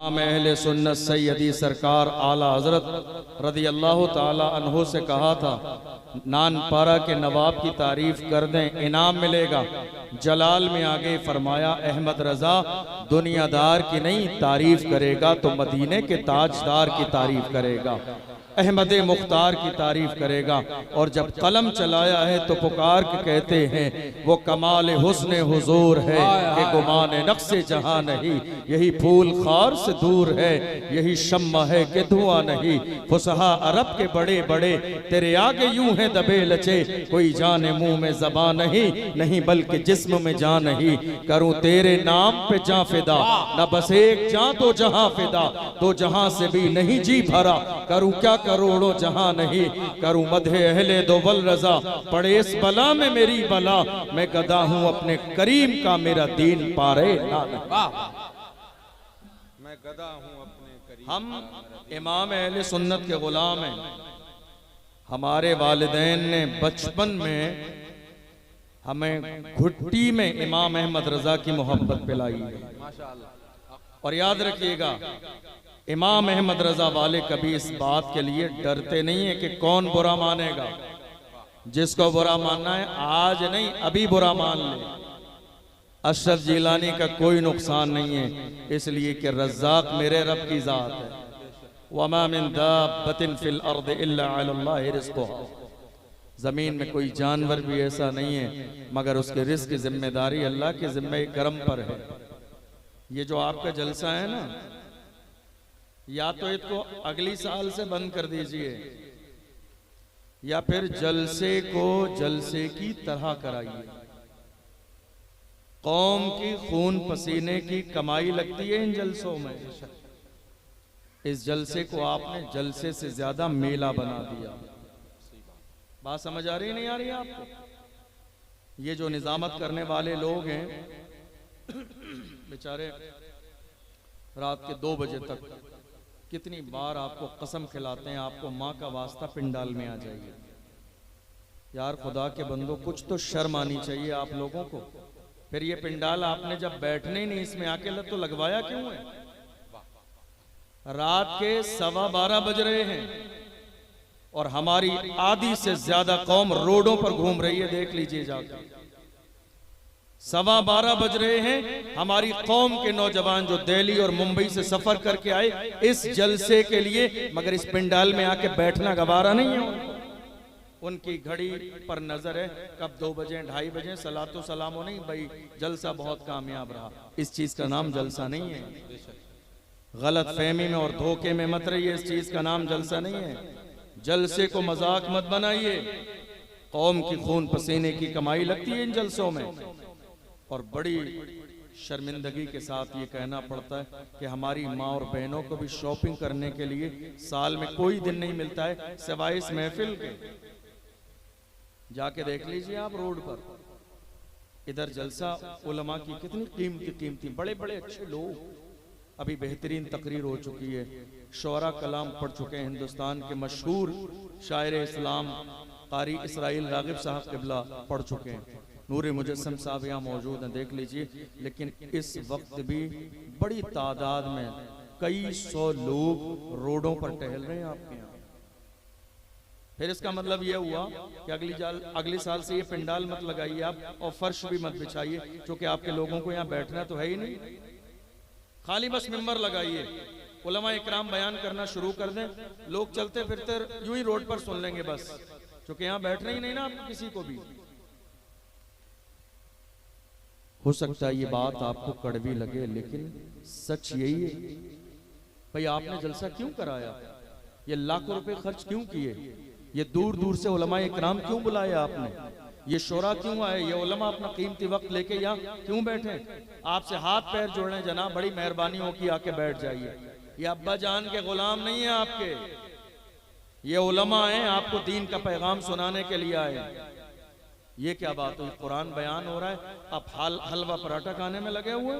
अहले सुन्नत सैयदी सरकार आला हजरत रदी अल्लाह ताला अन्हो से कहा था, नानपारा के नवाब की तारीफ कर दें इनाम मिलेगा। जलाल में आगे फरमाया, अहमद रजा दुनियादार की नहीं तारीफ करेगा तो मदीने के ताजदार की तारीफ करेगा, अहमद मुख्तार की तारीफ करेगा। और जब कलम चलाया है तो पुकार के कहते हैं, वो कमाल हुस्न हुजूर है कि गुमान नक्शे जहां नहीं, यही फूल खार से दूर है, यही शम्मा है कि धुआं नहीं। फुसहा अरब के बड़े बड़े तेरे आगे यूं है दबे लचे, कोई जाने मुंह में ज़बान नहीं, नहीं बल्कि जिस्म में जान नहीं। करूं तेरे नाम पे जां फिदा, न बस एक जां तो जहां फिदा, तो जहां से भी नहीं जी भरा, करूं क्या करोड़ों जहां नहीं। करूं मधे अहले दो वल रजा, पड़े इस बला में मेरी बला, मैं गदा हूं अपने करीम का मेरा दीन पारे ना। मैं गदा हूं अपने करीम। हम इमाम अहले सुन्नत के गुलाम हैं। हमारे वालिदैन ने बचपन में हमें घुट्टी में इमाम अहमद रजा की मोहब्बत पिलाई है। और याद रखिएगा, इमाम अहमद रजा वाले कभी इस बात के लिए डरते नहीं है कि कौन बुरा मानेगा। जिसको बुरा मानना है आज नहीं अभी बुरा मान ले। अशरफ जिलानी का कोई नुकसान नहीं है, इसलिए कि रज़्ज़ाक़ मेरे रब की जात है। वमा मिन दाब्बतिन फिल अर्द इल्ला अलल्लाहि रिज़्क़ुहा, जमीन में कोई जानवर भी ऐसा नहीं है मगर उसके रिज़्क़ की जिम्मेदारी अल्लाह के जिम्मे करम पर है। ये जो आपका जलसा है ना, या तो इसको अगली साल से बंद कर दीजिए या फिर जलसे को जलसे की तरह कराइए। कौम की खून पसीने की कमाई लगती है इन जलसों में। इस जलसे को आपने जलसे से ज्यादा मेला बना दिया। बात समझ आ रही नहीं आ रही आपको? ये जो निजामत करने वाले लोग हैं बेचारे रात के 2 बजे तक कितनी बार आपको कसम खिलाते हैं, आपको माँ का वास्ता पिंडाल में आ जाइए। यार खुदा के बंदो, कुछ तो शर्म आनी चाहिए आप लोगों को। फिर ये पिंडाल आपने जब बैठने ही नहीं इसमें आके तो लगवाया क्यों है? रात के 12:15 बज रहे हैं और हमारी आधी से ज्यादा कौम रोडों पर घूम रही है। देख लीजिए जाकर, 12:15 बज रहे हैं। हमारी कौम के नौजवान जो दिल्ली और मुंबई से सफर करके आए इस जलसे के लिए, मगर इस पिंडाल में आके बैठना गवारा नहीं है। उनकी घड़ी पर नजर है, कब 2 बजे 2:30 बजे सलातो सलामो नहीं भाई, जलसा बहुत कामयाब रहा। इस चीज का नाम जलसा नहीं है। गलत फहमी में और धोखे में मत रहिए, इस चीज का नाम जलसा नहीं है। जलसे को मजाक मत बनाइए। कौम की खून पसीने की कमाई लगती है इन जलसों में। और बड़ी शर्मिंदगी के साथ ये कहना पड़ता है कि हमारी माँ और बहनों को भी शॉपिंग करने के लिए साल में कोई दिन नहीं मिलता है सिवाय इस महफिल के। जाके देख लीजिए आप रोड पर, इधर जलसा उलमा की कितनी कीमती बड़े बड़े अच्छे लोग। अभी बेहतरीन तकरीर हो चुकी है, शोरा कलाम पढ़ चुके हैं। हिंदुस्तान के मशहूर शायर इस्लाम कारी इसराइल रागिब साहब क़िबला पढ़ चुके हैं। नूरे मुजस्सम साहब यहाँ मौजूद हैं, देख लीजिए। लेकिन इस वक्त भी बड़ी तादाद में कई 100 लोग रोडों पर टहल रहे हैं आपके यहाँ। फिर इसका मतलब यह हुआ कि अगली साल से ये पिंडाल मत लगाइए आप, और फर्श भी मत बिछाइए, क्योंकि आपके लोगों को यहाँ बैठना तो है ही नहीं। खाली बस मिंबर लगाइए, उलमा इकराम बयान करना शुरू कर दें, लोग चलते फिरते यूं ही रोड पर सुन लेंगे बस, क्योंकि यहाँ बैठना ही नहीं ना आपको किसी को भी। हो सकता है ये बात आपको कड़वी लगे, लेकिन सच यही है। भाई आपने जलसा क्यों कराया? ये लाखों रुपए खर्च क्यों किए? ये दूर दूर से उलमा इकराम क्यों बुलाया आपने? ये शोरा क्यों आए? ये उलमा अपना कीमती वक्त लेके यहाँ क्यों बैठे? आपसे हाथ पैर जोड़ने जनाब, बड़ी मेहरबानी हो कि आके बैठ जाइए। ये अब्बा जान के गुलाम नहीं है आपके, ये उलमा हैं, आपको दीन का पैगाम सुनाने के लिए आए। ये क्या बात हुई? कुरान बयान हो रहा है, आप हलवा पराठा खाने में लगे हुए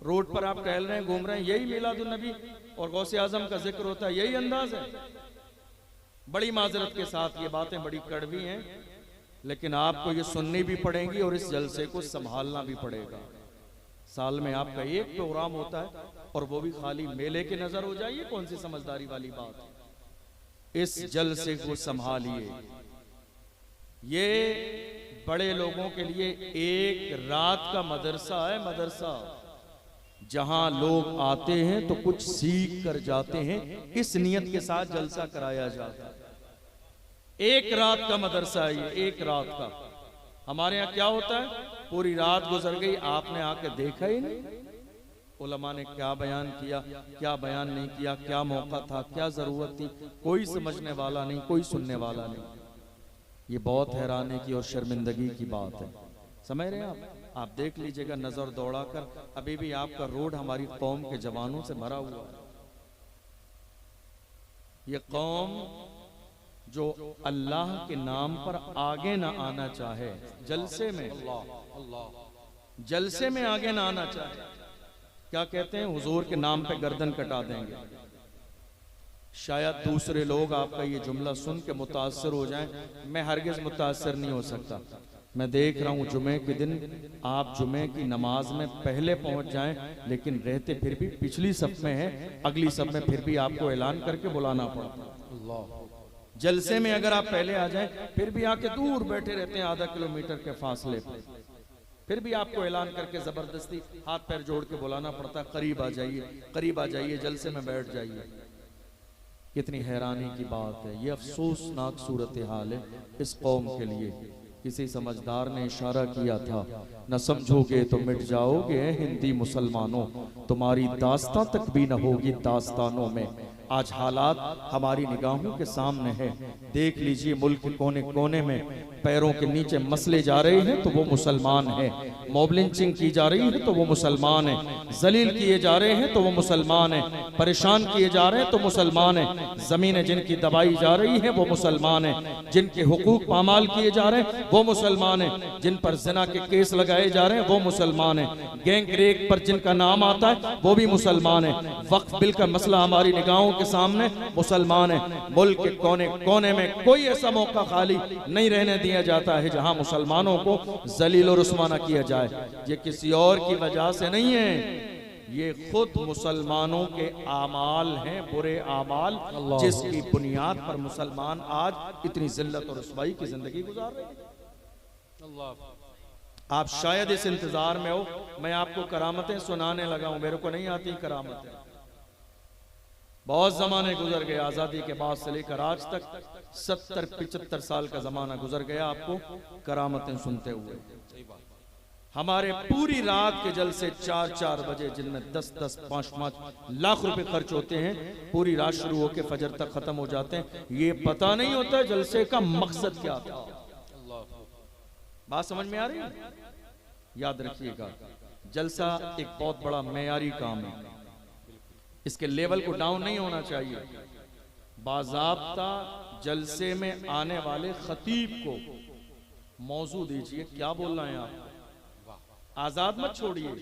रोड पर आप टहल रहे हैं, घूम रहे हैं। यही मिलादुन नबी और गौसे आजम का जिक्र होता है, यही अंदाज है। बड़ी माजरत के साथ ये बातें बड़ी कड़वी हैं, लेकिन आपको ये सुननी भी पड़ेंगी और इस जलसे को संभालना भी पड़ेगा। साल में आपका एक प्रोग्राम होता है, और वो भी खाली मेले के नजर हो जाए, कौन सी समझदारी वाली बात है। इस जलसे को संभालिए। ये बड़े लोगों के लिए एक रात का मदरसा है, मदरसा, जहां लोग आते हैं तो कुछ सीख कर जाते हैं, इस नियत के साथ जलसा कराया जाता है। एक रात का मदरसा है ये, एक रात का। हमारे यहाँ क्या होता है, पूरी रात गुजर गई, आपने आके देखा ही नहीं उलमा ने क्या बयान किया, क्या बयान नहीं किया, क्या मौका था, क्या जरूरत थी, कोई समझने वाला नहीं, कोई सुनने वाला नहीं। ये बहुत हैरानी की और शर्मिंदगी की बात है, समझ रहे हैं आप देख लीजिएगा नजर दौड़ाकर, अभी भी आपका रोड हमारी कौम के जवानों से भरा हुआ है। ये कौम जो अल्लाह के नाम पर आगे ना आना चाहे, जलसे में, जलसे में आगे ना आना चाहे, क्या कहते हैं, हुजूर के नाम पे गर्दन कटा देंगे। शायद दूसरे लोग आपका ये जुमला सुन के मुतासर हो जाएं, मैं हरगिज मुतासर नहीं हो सकता। मैं देख रहा हूँ जुमे के दिन आप जुमे की नमाज में पहले पहुंच जाएं, लेकिन रहते फिर भी पिछली सफ में है, अगली सफ में फिर भी आपको ऐलान करके बुलाना पड़ता। जलसे में अगर आप पहले आ जाएं, फिर भी आके दूर बैठे रहते हैं आधा किलोमीटर के फासले पर, फिर भी आपको ऐलान करके जबरदस्ती हाथ पैर जोड़ के बुलाना पड़ता, करीब आ जाइए, करीब आ जाइए, जलसे में बैठ जाइए। कितनी हैरानी की बात है, ये अफसोसनाक सूरत हाल है इस कौम के लिए। किसी समझदार ने इशारा किया था, न समझोगे तो मिट जाओगे हिंदी मुसलमानों, तुम्हारी दास्तां तक भी न होगी दास्तानों में। आज हालात हमारी निगाहों के सामने है, देख लीजिए मुल्क के कोने कोने में पैरों के नीचे मसले जा रहे हैं तो वो मुसलमान है, मॉब लिंचिंग की जा रही है तो वो मुसलमान है, जलील किए जा रहे हैं तो वो मुसलमान है, परेशान किए जा रहे हैं तो मुसलमान है, जमीनें जिनकी दबाई जा रही हैं वो मुसलमान है, जिनके हुकूक पामाल किए जा रहे हैं वो मुसलमान है, जिन पर जिना के केस लगाए जा रहे हैं वो मुसलमान है, गैंग रेप पर जिनका नाम आता है वो भी मुसलमान है, वक्फ बिल का मसला हमारी निगाहों के सामने मुसलमान है। मुल्क के कोने कोने में कोई ऐसा मौका खाली नहीं रहने दिया जाता है जहां मुसलमानों को जलील और रुस्वाना किया जाए। ये किसी और की वजह से नहीं है, ये खुद मुसलमानों के आमाल हैं, बुरे आमाल, जिसकी बुनियाद पर मुसलमान आज इतनी जिल्लत और रुसवाई की जिंदगी गुजार रहे हैं। आप शायद इस इंतजार में हो मैं आपको करामतें सुनाने लगा हूं, मेरे को नहीं आती करामतें। बहुत जमाने गुजर गए, आजादी के बाद से लेकर आज तक 70-75 साल का जमाना गुजर गया आपको करामतें सुनते हुए। हमारे पूरी रात के जलसे 4-4 बजे, जिनमें 10-10, 5-5 लाख रुपए खर्च होते हैं, पूरी रात शुरू होकर फजर तक खत्म हो जाते हैं। ये पता नहीं होता जलसे का मकसद क्या था। बात समझ में आ रही है? याद रखिएगा, जलसा एक बहुत बड़ा मेयारी काम है, इसके लेवल को डाउन नहीं होना चाहिए। बाज़ाब्ता जलसे में आने वाले खतीब को मौजू दीजिए, क्या बोल रहे हैं आप, आजाद मत छोड़िए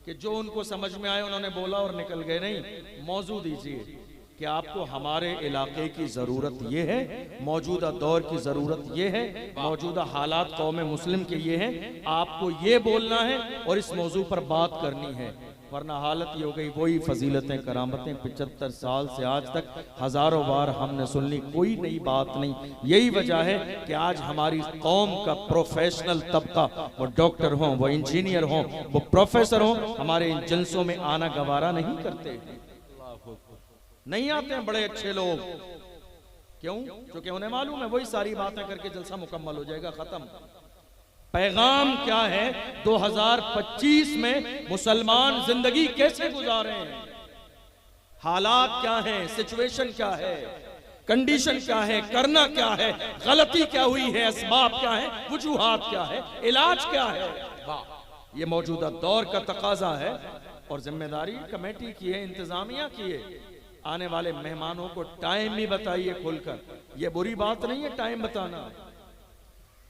कि जो उनको समझ में आए उन्होंने बोला और निकल गए, नहीं, मौजू दीजिए कि आपको हमारे इलाके की जरूरत ये है, मौजूदा दौर की जरूरत ये है, मौजूदा हालात कौम मुस्लिम के ये हैं, आपको ये बोलना है और इस मौजू पर बात करनी है। वरना हालत ये हो गई, वही फजीलतें करामतें 75 साल से आज तक हजारों बार हमने सुन ली, कोई नई बात नहीं। यही वजह है कि आज हमारी कौम का प्रोफेशनल तबका, वो डॉक्टर हों, वो इंजीनियर हों, वो प्रोफेसर हों, हमारे इन जलसों में आना गवारा नहीं करते, नहीं आते हैं बड़े अच्छे लोग। क्यों? क्योंकि उन्हें मालूम है वही सारी बातें करके जलसा मुकम्मल हो जाएगा, खत्म। पैगाम क्या है, 2025 में मुसलमान जिंदगी कैसे गुजारे हैं, हालात क्या हैं, सिचुएशन क्या है, कंडीशन क्या है, करना क्या है, गलती क्या हुई है, असबाब क्या है, वजूहात क्या है, इलाज क्या है। ये मौजूदा दौर का तकाजा है और जिम्मेदारी कमेटी की है, इंतजामिया की है। आने वाले मेहमानों को टाइम भी बताइए खुलकर, ये बुरी बात नहीं है टाइम बताना,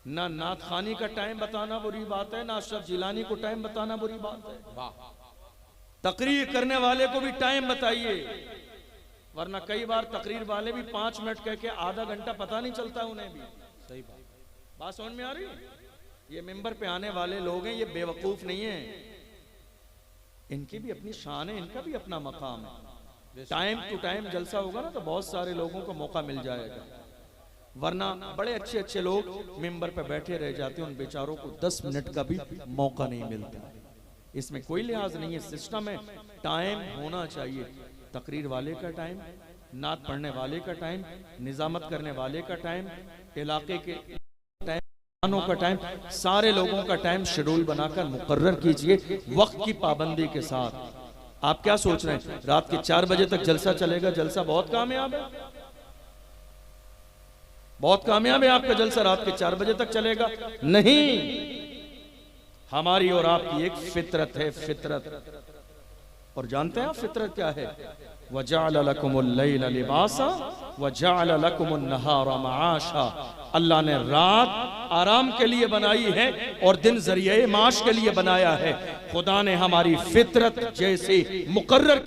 ना नात खानी का टाइम बताना बुरी बात है, ना अशरफ जिलानी को टाइम बताना बुरी बात है। तकरीर करने वाले को भी टाइम बताइए, वरना कई बार तकरीर वाले भी 5 मिनट कह के आधा घंटा पता नहीं चलता उन्हें भी। सही बात समझ में आ रही है? ये मिंबर पे आने वाले लोग हैं, ये बेवकूफ नहीं है, इनकी भी अपनी शान है, इनका भी अपना मकाम है। टाइम टू टाइम जलसा होगा ना तो बहुत सारे लोगों को मौका मिल जाएगा, वरना बड़े अच्छे अच्छे लोग मिंबर पे बैठे रह जाते हैं, उन बेचारों को 10 मिनट का भी मौका नहीं मिलता। इसमें कोई लिहाज नहीं है, सिस्टम है, टाइम होना चाहिए। तकरीर वाले का टाइम, नात पढ़ने वाले का टाइम, निजामत करने वाले का टाइम, इलाके के टाइम, खानों का टाइम, सारे लोगों का टाइम शेड्यूल बनाकर मुकर्रर कीजिए वक्त की पाबंदी के साथ। आप क्या सोच रहे हैं रात के 4 बजे तक जलसा चलेगा? जलसा बहुत कामयाब है, बहुत कामयाब है आपका जलसा, रात के 4 बजे तक चलेगा नहीं। हमारी और आपकी एक फितरत है, फितरत। और जानते हैं आप फितरत क्या है? वजअल लकुमुल लैल लिबासा वजअल लकुमुन नहारा मआशा। अल्लाह ने रात आराम के लिए बनाई है और दिन जरिए माश के लिए बनाया है। खुदा ने हमारी फितरत जैसे मुकर्रर